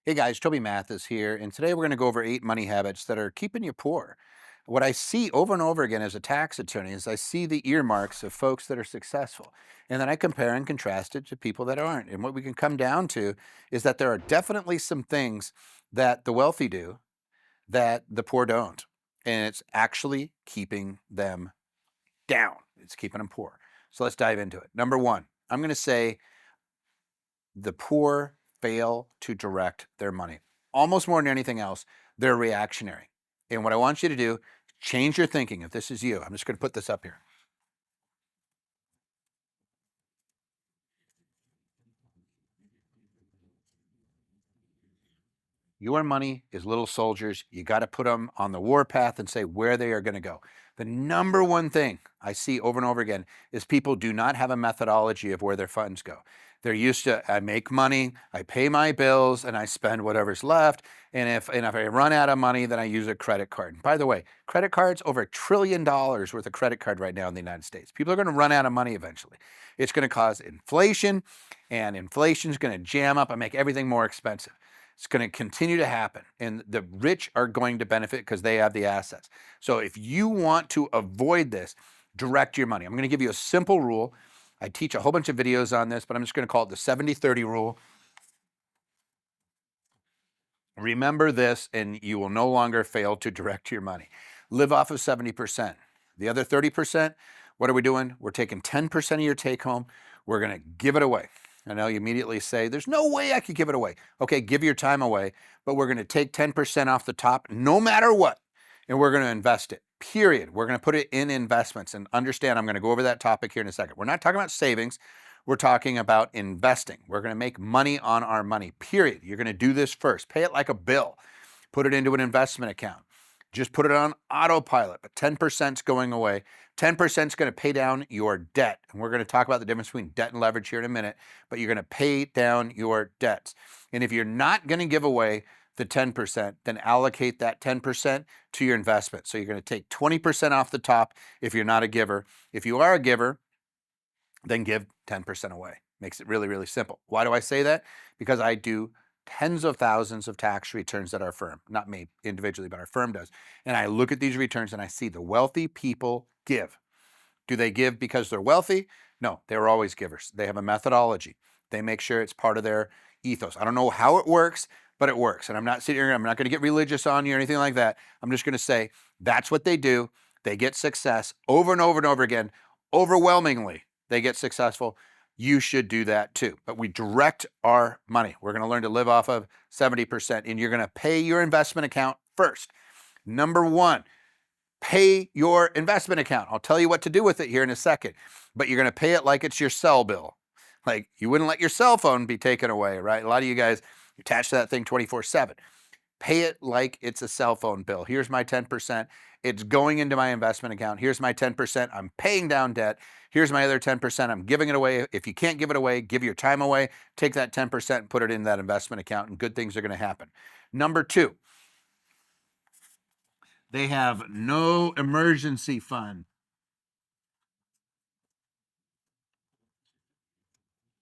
Hey guys, Toby Mathis here, and today we're going to go over 8 money habits that are keeping you poor. What I see over and over again as a tax attorney is I see the earmarks of folks that are successful, and then I compare and contrast it to people that aren't. And what we can come down to is that there are definitely some things that the wealthy do that the poor don't, and it's actually keeping them down. It's keeping them poor. So let's dive into it. Number one, I'm going to say the poor fail to direct their money. Almost more than anything else, they're reactionary. And what I want you to do, change your thinking. If this is you, I'm just going to put this up here. Your money is little soldiers. You got to put them on the war path and say where they are going to go. The number one thing I see over and over again is people do not have a methodology of where their funds go. They're used to, I make money, I pay my bills, and I spend whatever's left. And if I run out of money, then I use a credit card. And by the way, credit cards, over $1 trillion worth of credit card right now in the United States. People are going to run out of money eventually. It's going to cause inflation, and inflation is going to jam up and make everything more expensive. It's going to continue to happen, and the rich are going to benefit because they have the assets. So if you want to avoid this, direct your money. I'm going to give you a simple rule. I teach a whole bunch of videos on this, but I'm just going to call it the 70-30 rule. Remember this, and you will no longer fail to direct your money. Live off of 70%. The other 30%, what are we doing? We're taking 10% of your take home. We're going to give it away. I know you immediately say, there's no way I could give it away. Okay, give your time away, but we're going to take 10% off the top no matter what, and we're going to invest it, period. We're going to put it in investments, and understand, I'm going to go over that topic here in a second. We're not talking about savings. We're talking about investing. We're going to make money on our money, period. You're going to do this first. Pay it like a bill. Put it into an investment account. Just put it on autopilot, but 10% is going away. 10% is going to pay down your debt. And we're going to talk about the difference between debt and leverage here in a minute, but you're going to pay down your debts. And if you're not going to give away the 10%, then allocate that 10% to your investment. So you're going to take 20% off the top if you're not a giver. If you are a giver, then give 10% away. Makes it really, really simple. Why do I say that? Because I do tens of thousands of tax returns at our firm, not me individually, but our firm does. And I look at these returns and I see the wealthy people give. Do they give because they're wealthy? No, they're always givers. They have a methodology. They make sure it's part of their ethos. I don't know how it works, but it works. And I'm not sitting here, I'm not going to get religious on you or anything like that. I'm just going to say that's what they do. They get success over and over and over again. Overwhelmingly, they get successful. You should do that too. But we direct our money. We're going to learn to live off of 70%, and you're going to pay your investment account first. Number one, pay your investment account. I'll tell you what to do with it here in a second, but you're going to pay it like it's your cell bill. Like you wouldn't let your cell phone be taken away, right? A lot of you guys attach to that thing 24/7. Pay it like it's a cell phone bill. Here's my 10%. It's going into my investment account. Here's my 10%. I'm paying down debt. Here's my other 10%. I'm giving it away. If you can't give it away, give your time away. Take that 10% and put it in that investment account, and good things are going to happen. Number two, they have no emergency fund.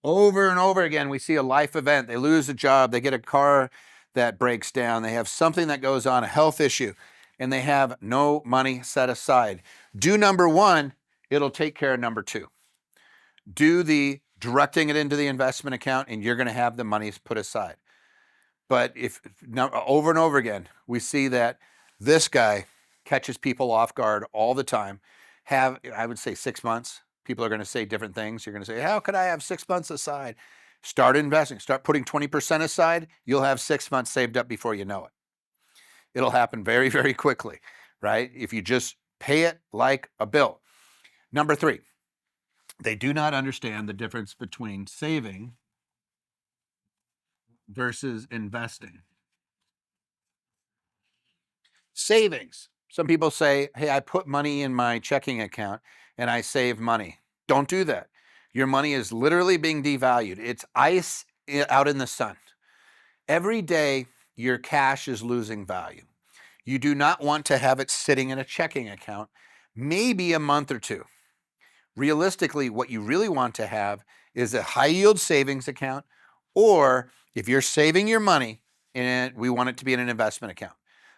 Over and over again, we see a life event. They lose a job. They get a car that breaks down. They have something that goes on, a health issue, and they have no money set aside. Do number one, it'll take care of number two. Do the directing it into the investment account, and you're going to have the money put aside. But if over and over again, we see that this guy catches people off guard all the time. I would say 6 months. People are going to say different things. You're going to say, how could I have 6 months aside? Start investing. Start putting 20% aside. You'll have 6 months saved up before you know it. It'll happen very, very quickly, right? If you just pay it like a bill. Number three, they do not understand the difference between saving versus investing. Savings. Some people say, hey, I put money in my checking account and I save money. Don't do that. Your money is literally being devalued. It's ice out in the sun. Every day, your cash is losing value. You do not want to have it sitting in a checking account, maybe a month or two. Realistically, what you really want to have is a high yield savings account, or if you're saving your money and we want it to be in an investment account.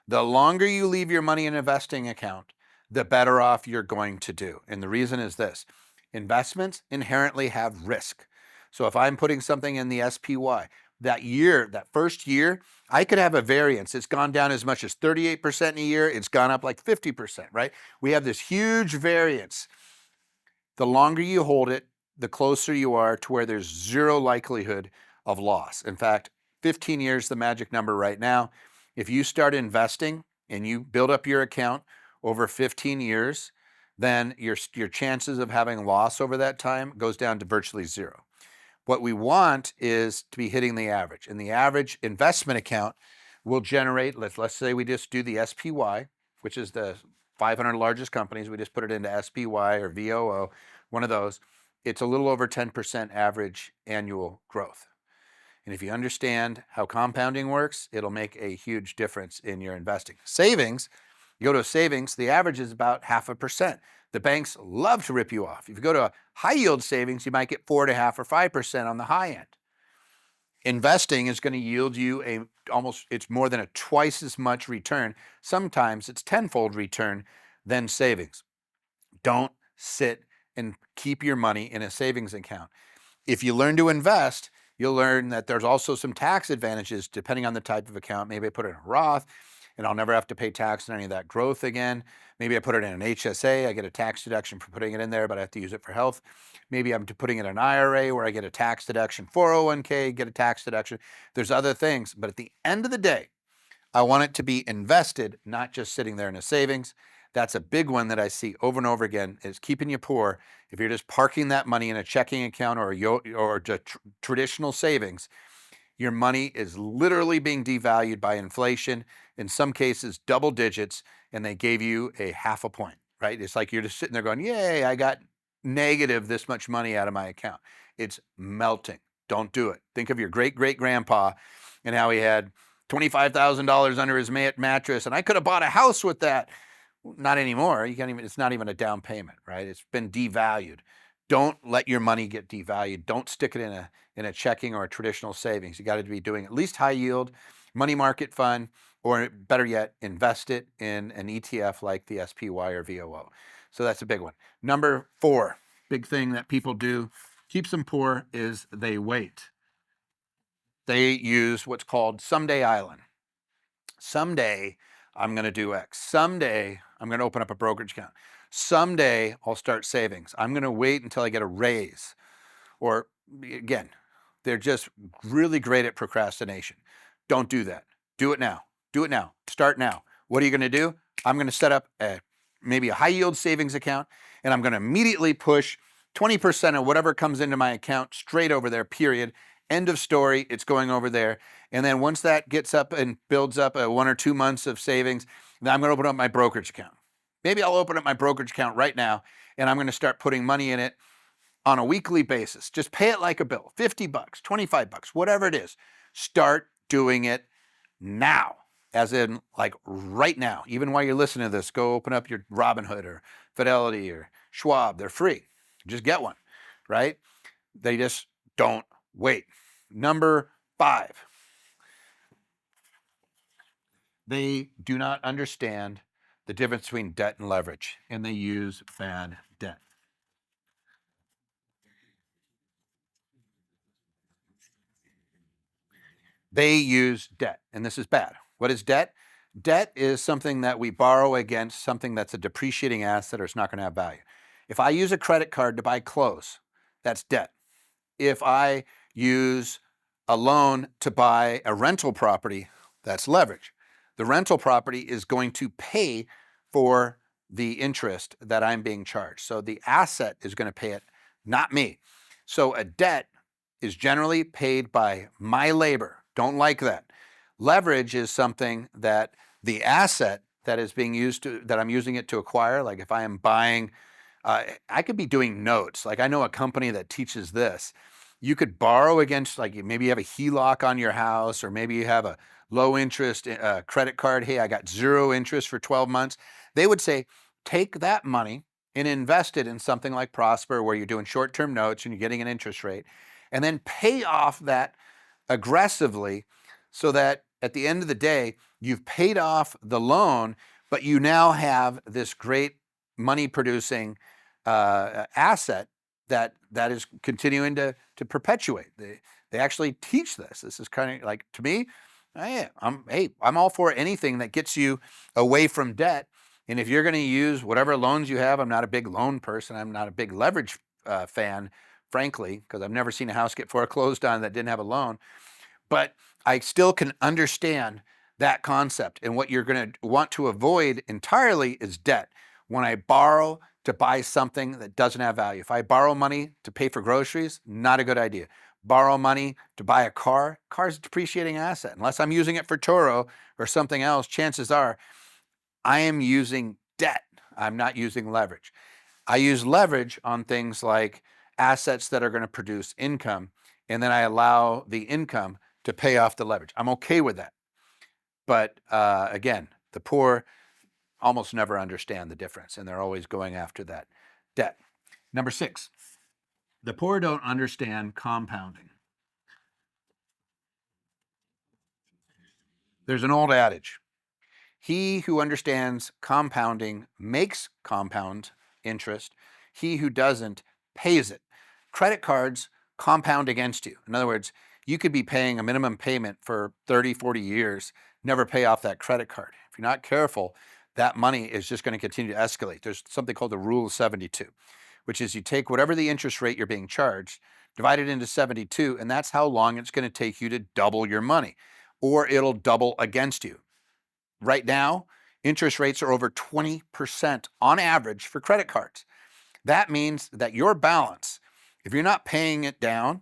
The longer you leave your money in an investing account, the better off you're going to do. And the reason is this: investments inherently have risk. So if I'm putting something in the SPY, that first year, I could have a variance. It's gone down as much as 38% in a year. It's gone up like 50%, right? We have this huge variance. The longer you hold it, the closer you are to where there's zero likelihood of loss. In fact, 15 years is the magic number right now. If you start investing and you build up your account over 15 years, then your chances of having loss over that time goes down to virtually zero. What we want is to be hitting the average. And the average investment account will generate, let's say we just do the SPY, which is the 500 largest companies. We just put it into SPY or VOO, one of those. It's a little over 10% average annual growth. And if you understand how compounding works, it'll make a huge difference in your investing. Savings, you go to a savings, the average is about 0.5%. The banks love to rip you off. If you go to a high yield savings, you might get 4.5 or 5% on the high end. Investing is going to yield you it's more than a twice as much return. Sometimes it's tenfold return than savings. Don't sit and keep your money in a savings account. If you learn to invest, you'll learn that there's also some tax advantages depending on the type of account. Maybe I put it in a Roth and I'll never have to pay tax on any of that growth again. Maybe I put it in an HSA, I get a tax deduction for putting it in there, but I have to use it for health. Maybe I'm putting it in an IRA where I get a tax deduction, 401k, get a tax deduction. There's other things, but at the end of the day, I want it to be invested, not just sitting there in a savings. That's a big one that I see over and over again, is keeping you poor. If you're just parking that money in a checking account or traditional savings, your money is literally being devalued by inflation, in some cases double digits, and they gave you a 0.5 point, right? It's like you're just sitting there going, yay, I got negative this much money out of my account. It's melting. Don't do it. Think of your great-great-grandpa and how he had $25,000 under his mattress, and I could have bought a house with that. Not anymore. You can't even. It's not even a down payment, right? It's been devalued. Don't let your money get devalued. Don't stick it in a checking or a traditional savings. You got to be doing at least high yield, money market fund, or better yet, invest it in an ETF like the SPY or VOO. So that's a big one. Number 4, big thing that people do, keeps them poor, is they wait. They use what's called someday island. Someday I'm going to do X. Someday I'm going to open up a brokerage account. Someday I'll start savings. I'm going to wait until I get a raise. Or again, they're just really great at procrastination. Don't do that. Do it now. Do it now. Start now. What are you going to do? I'm going to set up maybe a high yield savings account, and I'm going to immediately push 20% of whatever comes into my account straight over there, period. End of story. It's going over there. And then once that gets up and builds up 1 or 2 months of savings, then I'm going to open up my brokerage account. Maybe I'll open up my brokerage account right now, and I'm going to start putting money in it on a weekly basis. Just pay it like a bill, $50, $25, whatever it is. Start doing it now, as in like right now. Even while you're listening to this, go open up your Robinhood or Fidelity or Schwab. They're free. Just get one, right? They just don't wait. Number 5, they do not understand the difference between debt and leverage, and they use bad debt. They use debt, and this is bad. What is debt? Debt is something that we borrow against something that's a depreciating asset or it's not going to have value. If I use a credit card to buy clothes, that's debt. If I use a loan to buy a rental property, that's leverage. The rental property is going to pay for the interest that I'm being charged. So the asset is going to pay it, not me. So a debt is generally paid by my labor. Don't like that. Leverage is something that the asset that is being used that I'm using it to acquire, like if I am buying, I could be doing notes. Like I know a company that teaches this. You could borrow against, like maybe you have a HELOC on your house, or maybe you have a low interest credit card. Hey, I got 0 interest for 12 months. They would say, take that money and invest it in something like Prosper, where you're doing short-term notes and you're getting an interest rate, and then pay off that aggressively so that at the end of the day, you've paid off the loan, but you now have this great money producing asset that is continuing to perpetuate. They actually teach this. This is kind of like, to me, I'm all for anything that gets you away from debt. And if you're going to use whatever loans you have, I'm not a big loan person. I'm not a big leverage fan, frankly, because I've never seen a house get foreclosed on that didn't have a loan. But I still can understand that concept. And what you're going to want to avoid entirely is debt. When I borrow to buy something that doesn't have value, if I borrow money to pay for groceries, not a good idea. Borrow money to buy a car, car's a depreciating asset. Unless I'm using it for Turo or something else, chances are I am using debt. I'm not using leverage. I use leverage on things like assets that are going to produce income, and then I allow the income to pay off the leverage. I'm okay with that. But again, the poor almost never understand the difference, and they're always going after that debt. Number 6, the poor don't understand compounding. There's an old adage: he who understands compounding makes compound interest. He who doesn't pays it. Credit cards compound against you. In other words, you could be paying a minimum payment for 30, 40 years, never pay off that credit card. If you're not careful, that money is just going to continue to escalate. There's something called the rule of 72, which is you take whatever the interest rate you're being charged, divide it into 72, and that's how long it's going to take you to double your money, or it'll double against you. Right now, interest rates are over 20% on average for credit cards. That means that your balance, if you're not paying it down,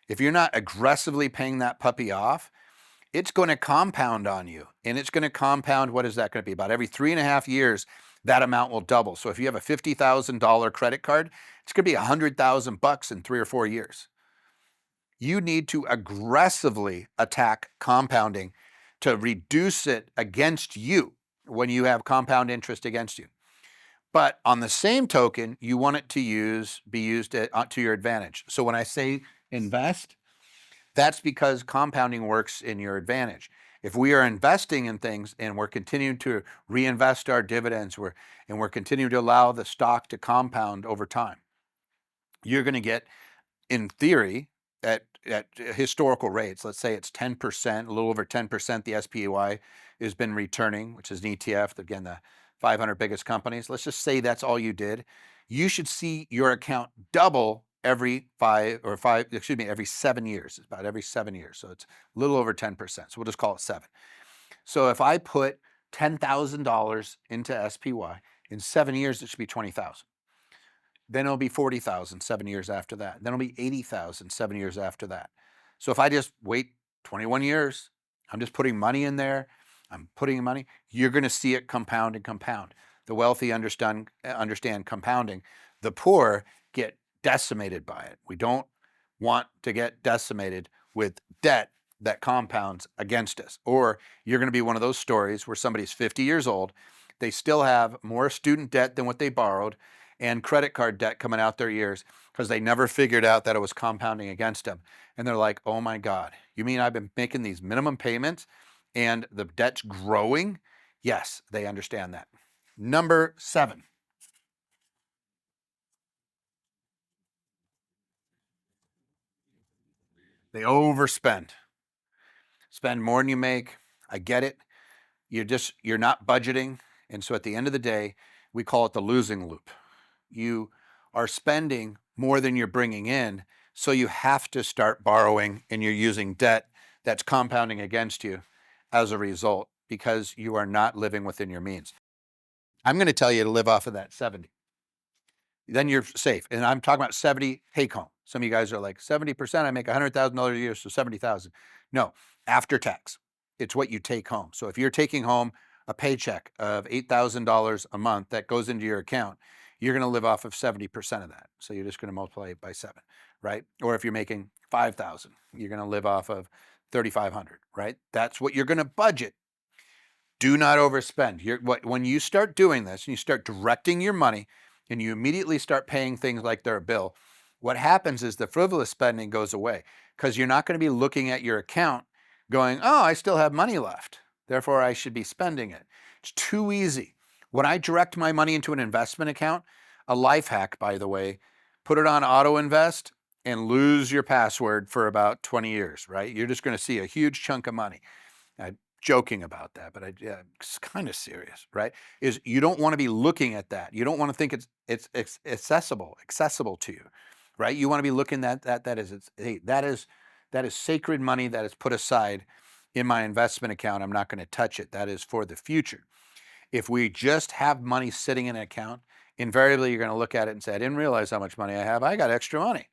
if you're not aggressively paying that puppy off, it's going to compound on you. And it's going to compound, what is that going to be? About every 3.5 years, that amount will double. So if you have a $50,000 credit card, it's going to be $100,000 in 3 or 4 years. You need to aggressively attack compounding to reduce it against you when you have compound interest against you. But on the same token, you want it to be used to your advantage. So when I say invest, that's because compounding works in your advantage. If we are investing in things and we're continuing to reinvest our dividends, and we're continuing to allow the stock to compound over time, you're going to get, in theory, at historical rates, let's say it's 10%, a little over 10%, the SPY has been returning, which is an ETF, again, the 500 biggest companies. Let's just say that's all you did. You should see your account double every 7 years. It's about every 7 years. So it's a little over 10%. So we'll just call it 7. So if I put $10,000 into SPY, in 7 years, it should be $20,000. Then it'll be $40,000 7 years after that. Then it'll be $80,000 7 years after that. So if I just wait 21 years, I'm just putting money in there, I'm putting money, you're going to see it compound and compound. The wealthy understand compounding. The poor get decimated by it. We don't want to get decimated with debt that compounds against us. Or you're going to be one of those stories where somebody's 50 years old, they still have more student debt than what they borrowed, and credit card debt coming out their ears because they never figured out that it was compounding against them. And they're like, oh my God, you mean I've been making these minimum payments and the debt's growing? Yes, they understand that. Number 7. They overspend. Spend more than you make. I get it. You're not budgeting. And so at the end of the day, we call it the losing loop. You are spending more than you're bringing in, so you have to start borrowing, and you're using debt that's compounding against you as a result because you are not living within your means. I'm going to tell you to live off of that 70. Then you're safe. And I'm talking about 70 take home. Some of you guys are like, 70%, I make $100,000 a year, so 70,000. No, after tax. It's what you take home. So if you're taking home a paycheck of $8,000 a month that goes into your account, you're going to live off of 70% of that. So you're just going to multiply it by 7, right? Or if you're making 5,000, you're going to live off of 3,500, right? That's what you're going to budget. Do not overspend. When you start doing this and you start directing your money and you immediately start paying things like they're a bill, what happens is the frivolous spending goes away because you're not going to be looking at your account going, oh, I still have money left, therefore I should be spending it. It's too easy. When I direct my money into an investment account, a life hack, by the way, put it on auto invest and lose your password for about 20 years, right? You're just going to see a huge chunk of money. I'm joking about that, but it's kind of serious, right? Is you don't want to be looking at that. You don't want to think it's accessible to you, right? You want to be looking at that is hey, that is sacred money that is put aside in my investment account. I'm not going to touch it. That is for the future. If we just have money sitting in an account, invariably you're going to look at it and say, I didn't realize how much money I have. I got extra money.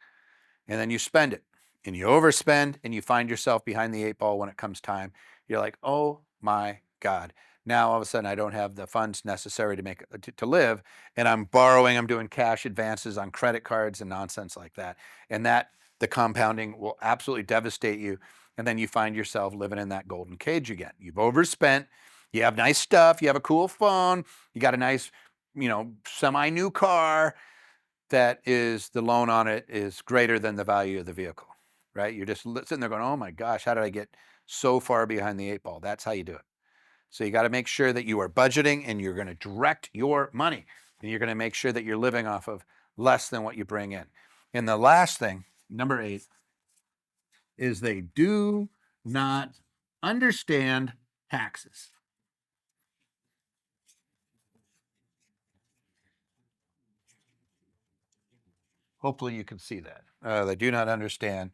And then you spend it and you overspend and you find yourself behind the 8 ball when it comes time. You're like, oh my God. Now all of a sudden I don't have the funds necessary to live, and I'm borrowing, I'm doing cash advances on credit cards and nonsense like that. And the compounding will absolutely devastate you. And then you find yourself living in that golden cage again. You've overspent, you have nice stuff, you have a cool phone, you got a nice, semi-new car, that is the loan on it is greater than the value of the vehicle, right? You're just sitting there going, oh my gosh, how did I get so far behind the 8 ball? That's how you do it. So you got to make sure that you are budgeting and you're going to direct your money, and you're going to make sure that you're living off of less than what you bring in. And the last thing, number 8, is they do not understand taxes. Hopefully you can see that. They do not understand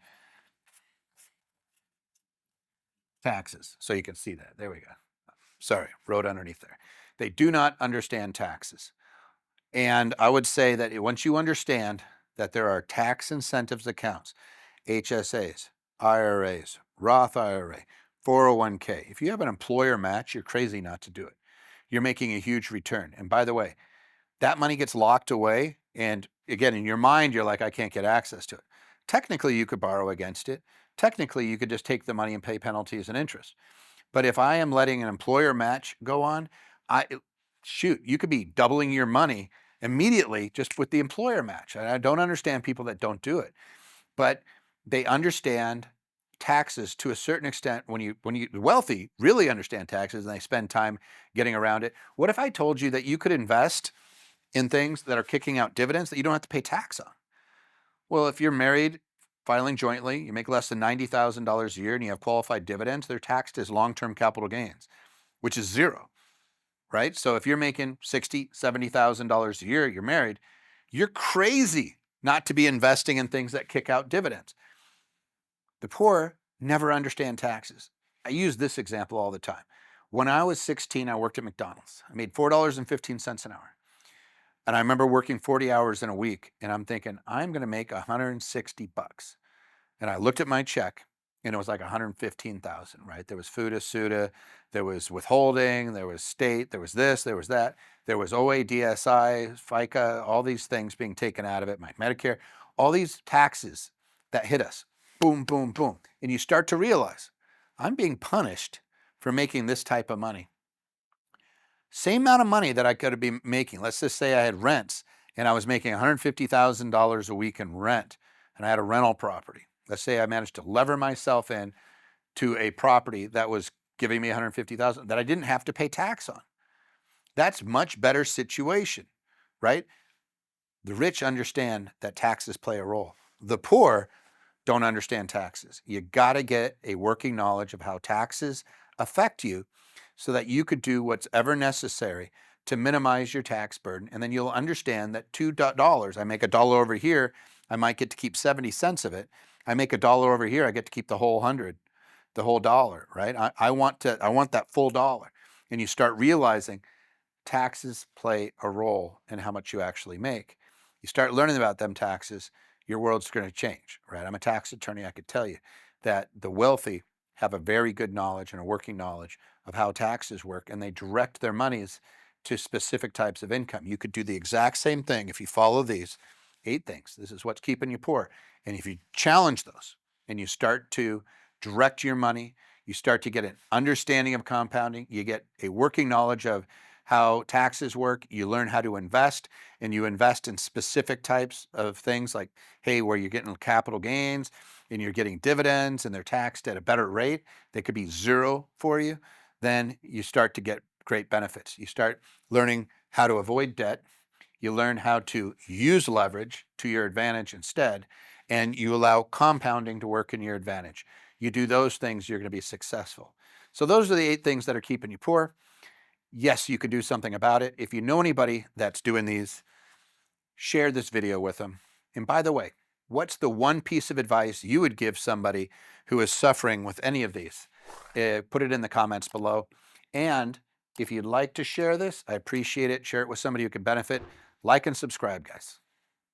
taxes. So you can see that. There we go. Sorry, wrote underneath there. They do not understand taxes. And I would say that once you understand that there are tax incentives accounts, HSAs, IRAs, Roth IRA, 401k, if you have an employer match, you're crazy not to do it. You're making a huge return. And by the way, that money gets locked away. And again, in your mind, you're like, I can't get access to it. Technically, you could borrow against it. Technically, you could just take the money and pay penalties and interest. But if I am letting an employer match go on, you could be doubling your money immediately just with the employer match. And I don't understand people that don't do it, but they understand taxes to a certain extent. When you wealthy really understand taxes and they spend time getting around it. What if I told you that you could invest in things that are kicking out dividends that you don't have to pay tax on? Well, if you're married, filing jointly, you make less than $90,000 a year and you have qualified dividends, they're taxed as long-term capital gains, which is zero, right? So if you're making $60,000, $70,000 a year, you're married, you're crazy not to be investing in things that kick out dividends. The poor never understand taxes. I use this example all the time. When I was 16, I worked at McDonald's. I made $4.15 an hour. And I remember working 40 hours in a week, and I'm thinking, I'm going to make $160. And I looked at my check, and it was like $115,000, right? There was FUTA, SUTA, there was withholding, there was state, there was this, there was that, there was OA, DSI, FICA, all these things being taken out of it, my Medicare, all these taxes that hit us, boom, boom, boom. And you start to realize, I'm being punished for making this type of money. Same amount of money that I could be making. Let's just say I had rents and I was making $150,000 a week in rent, and I had a rental property. Let's say I managed to lever myself in to a property that was giving me $150,000 that I didn't have to pay tax on. That's much better situation, right? The rich understand that taxes play a role. The poor don't understand taxes. You got to get a working knowledge of how taxes affect you so that you could do what's ever necessary to minimize your tax burden. And then you'll understand that $2, I make $1 over here, I might get to keep 70 cents of it. I make $1 over here, I get to keep the whole 100, the whole dollar, right? I want that full dollar. And you start realizing taxes play a role in how much you actually make. You start learning about them taxes, your world's going to change, right? I'm a tax attorney. I could tell you that the wealthy have a very good knowledge and a working knowledge of how taxes work, and they direct their monies to specific types of income. You could do the exact same thing if you follow these 8 things. This is what's keeping you poor. And if you challenge those and you start to direct your money, you start to get an understanding of compounding, you get a working knowledge of how taxes work. You learn how to invest, and you invest in specific types of things like, hey, where you're getting capital gains and you're getting dividends and they're taxed at a better rate. They could be zero for you. Then you start to get great benefits. You start learning how to avoid debt. You learn how to use leverage to your advantage instead, and you allow compounding to work in your advantage. You do those things, you're going to be successful. So those are the 8 things that are keeping you poor. Yes, you could do something about it. If you know anybody that's doing these, share this video with them. And by the way, what's the one piece of advice you would give somebody who is suffering with any of these? Put it in the comments below. And if you'd like to share this, I appreciate it. Share it with somebody who can benefit. Like and subscribe, guys.